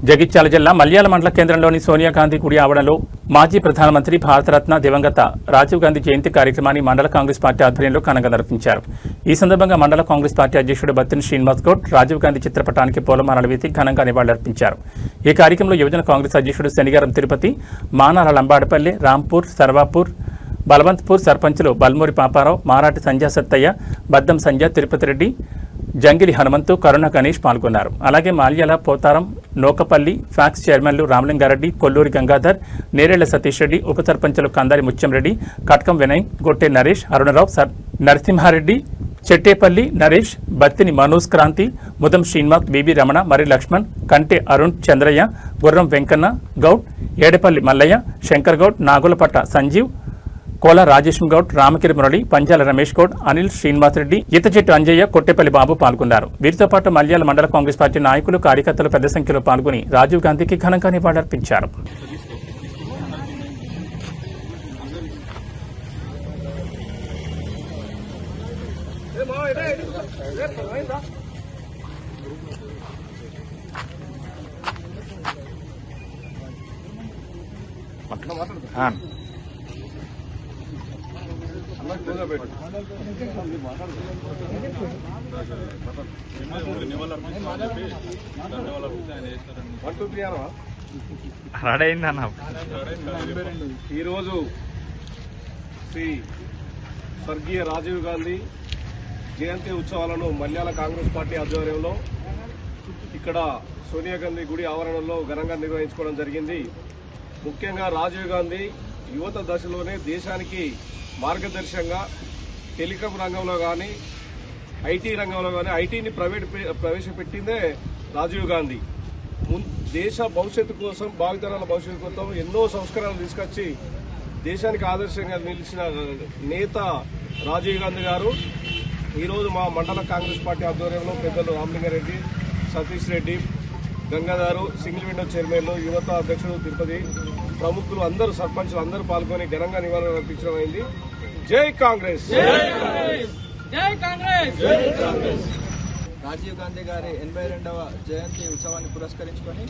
జగిత్యాల జిల్లా మల్యాల మండల కేంద్రంలోని సోనియా గాంధీ గుడి ఆవరణలో మాజీ ప్రధానమంత్రి భారతరత్న దివంగత రాజీవ్ గాంధీ జయంతి కార్యక్రమాన్ని మండల కాంగ్రెస్ పార్టీ ఆధ్వర్యంలో ఘనంగా నిర్వహించారు. ఈ సందర్భంగా మండల కాంగ్రెస్ పార్టీ అధ్యక్షుడు బత్తిని శ్రీనివాస్ గౌడ్ రాజీవ్ గాంధీ చిత్రపటానికి పూలమాలలు వేసి ఘనంగా నివాళులర్పించారు. ఈ కార్యక్రమంలో యువజన కాంగ్రెస్ అధ్యక్షుడు శనిగారం తిరుపతి, మానాల లంబాడపల్లి, రాంపూర్, సర్వాపూర్, బలవంత్పూర్ సర్పంచులు బల్మూరి పాపారావు, మారాటి సంజయ్ సత్తయ్య, బద్దం సంజయ్, తిరుపతి రెడ్డి, జంగిలి హనుమంతు, కరుణ గణేష్ పాల్గొన్నారు. అలాగే మాల్యాల, పోతారం, నోకపల్లి ఫ్యాక్స్ చైర్మన్లు రామలింగారెడ్డి, కొల్లూరి గంగాధర్, నేరేళ్ల సతీష్ రెడ్డి, ఉప సర్పంచులు కందారి ముత్యంరెడ్డి, కట్కం వినయ్, గొట్టె నరేష్, అరుణరావు, నరసింహారెడ్డి, చెట్టేపల్లి నరేష్, బత్తిని మనోజ్ క్రాంతి, ముదం శ్రీనివాస్, బీబీ రమణ, మరి లక్ష్మణ్, కంటే అరుణ్, చంద్రయ్య, గుర్రం వెంకన్న గౌడ్, ఏడపల్లి మల్లయ్య, శంకర్ గౌడ్, నాగులపట్ట సంజీవ్, కోల రాజేష్ గౌడ్, రామకిరి మురళి, పంజాల రమేష్ గౌడ్, అనిల్ శ్రీనివాస్ రెడ్డి, ఈతచెట్టు అంజయ్య, కొట్టేపల్లి బాబు పాల్గొన్నారు. వీరితో పాటు మల్యాల మండల కాంగ్రెస్ పార్టీ నాయకులు, కార్యకర్తలు పెద్ద సంఖ్యలో పాల్గొని రాజీవ్ గాంధీకి ఘనంగా నివాళులర్పించారు. ఈరోజు శ్రీ స్వర్గీయ రాజీవ్ గాంధీ జయంతి ఉత్సవాలను మల్యాల కాంగ్రెస్ పార్టీ ఆధ్వర్యంలో ఇక్కడ సోనియా గాంధీ గుడి ఆవరణలో ఘనంగా నిర్వహించుకోవడం జరిగింది. ముఖ్యంగా రాజీవ్ గాంధీ యువత దశలోనే దేశానికి మార్గదర్శకంగా టెలికాం రంగంలో కానీ ఐటీ రంగంలో కానీ ఐటీని ప్రవేశపెట్టిందే రాజీవ్ గాంధీ. దేశ భవిష్యత్తు కోసం, భావితరాల భవిష్యత్తు కోసం ఎన్నో సంస్కరణలు తీసుకొచ్చి దేశానికి ఆదర్శంగా నిలిచిన నేత రాజీవ్ గాంధీ గారు ఈరోజు మా మండల కాంగ్రెస్ పార్టీ ఆధ్వర్యంలో పెద్దలు రామలింగారెడ్డి, సతీష్ రెడ్డి, గంగాధారు, సింగిల్ విండో చైర్మన్లు, యువత అధ్యక్షుడు తిరుపతి, ప్రముఖులు అందరూ, సర్పంచులు అందరూ పాల్గొని ఘనంగా నివాళులు అర్పించడం అయింది. జై కాంగ్రెస్, జై కాంగ్రెస్. రాజీవ్ గాంధీ గారి 82వ జయంతి ఉత్సవాన్ని పురస్కరించుకొని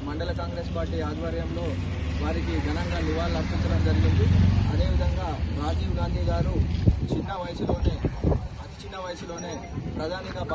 మండల కాంగ్రెస్ పార్టీ ఆధ్వర్యంలో వారికి ఘనంగా నివాళులు అర్పించడం జరిగింది. అదేవిధంగా రాజీవ్ గాంధీ గారు అతి చిన్న వయసులోనే ప్రధానిగా